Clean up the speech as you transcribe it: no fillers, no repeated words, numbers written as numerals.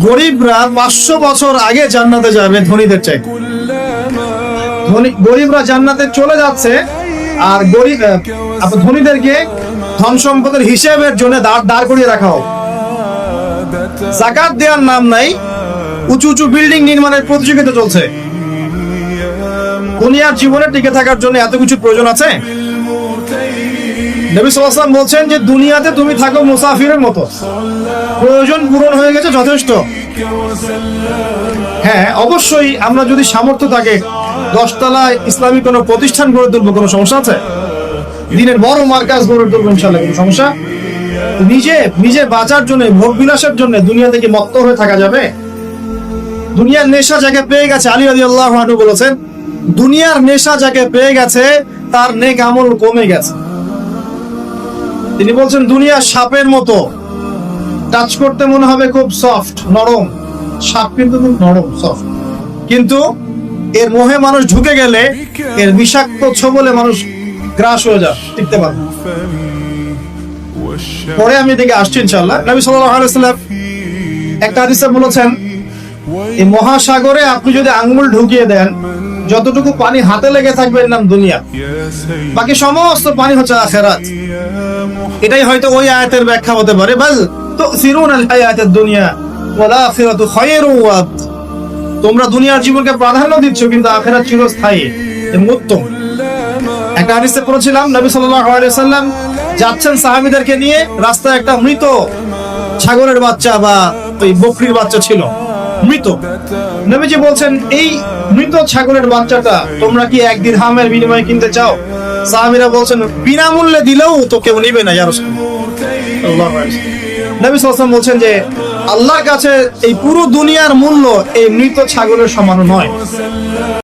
গরিবরা 500 বছর আগে জান্নাতে যাবে ধনীদের চাইতে। গরিবরা জান্নাতে চলে যাচ্ছে, আর ধনীদেরকে ধন সম্পদের হিসেবের জন্য দাঁড় করিয়ে রাখা হোক। যাকাত দেওয়ার নাম নাই, উঁচু উঁচু বিল্ডিং নির্মাণের প্রতিযোগিতা চলছে। দুনিয়ার জীবনে টিকে থাকার জন্য এত কিছু প্রয়োজন আছে? নবী সাল্লাল্লাহু আলাইহি ওয়াসাল্লাম বলছেন যে দুনিয়াতে তুমি থাকো মুসাফিরের মতো, প্রয়োজন পূরণ হয়ে গেছে, যথেষ্ট। হ্যাঁ, অবশ্যই আমরা যদি সামর্থ্য থাকে 10 তলায় ইসলামী কোনো প্রতিষ্ঠান গড়ে তুলবো, কোনো সমস্যা আছে? দিনের বড় মার্কাজ গড়ে তুলবো, ইনশাআল্লাহ, কোনো সমস্যা? নিজে বাঁচার জন্য, ভোগ বিলাসের জন্য দুনিয়া থেকে মত্ত হয়ে থাকা যাবে? দুনিয়ার নেশা যাকে পেয়ে গেছে, আলী রাদিয়াল্লাহু আনহু বলেছেন, দুনিয়ার নেশা যাকে পেয়ে গেছে তার নেক আমল কমে গেছে। তিনি বলছেন দুনিয়া সাপের মতো, টাচ করতে মনে হবে খুব সফট, নরম। সাপ কিন্তু খুব নরম, সফট, কিন্তু এর মোহে মানুষ ঢুকে গেলে এর বিষাক্ত ছোবলে মানুষ গ্রাস হয়ে যায়, টিকতে পারে। পরে আমি এদিকে আসছি ইনশাআল্লাহ। নবী সাল্লাল্লাহু আলাইহি ওয়াসাল্লাম একটা হাদিসে বলেছেন, এই মহাসাগরে আপনি যদি আঙ্গুল ঢুকিয়ে দেন, যতটুকু পানি হাতে লেগে থাকবে এর নাম দুনিয়া, বাকি সমস্ত পানি হচ্ছে আখিরাত। এটাই হয়তো ওই আয়াতের ব্যাখ্যা হতে পারে, বাল তুসিরুনাল হায়াতাদ দুনিয়া ওয়াল আখিরাতু খায়রুন ওয়া আবকা। তোমরা দুনিয়ার জীবনকে প্রাধান্য দিচ্ছ, কিন্তু আখিরাত চিরস্থায়ী এবং উত্তম। একটা হাদিসে পড়েছিলাম, নবী সাল্লাল্লাহু আলাইহি ওয়াসাল্লাম যাচ্ছেন সাহাবীদেরকে নিয়ে, রাস্তায় একটা মৃত ছাগলের বাচ্চা বা ওই বকরির বাচ্চা ছিল, মৃত। নবীজি বলছেন, এই মৃত ছাগলের বাচ্চাটা তোমরা কি 1 দিরহামের বিনিময়ে কিনতে চাও? সাহাবীরা বলছেন, বিনামূল্যে দিলেও তো কেউ নেবে না ইয়া রাসূলুল্লাহ। নবী সাল্লাল্লাহু আলাইহি ওয়াসাল্লাম বলছেন যে আল্লাহর কাছে এই পুরো দুনিয়ার মূল্য এই মৃত ছাগলের সমান নয়।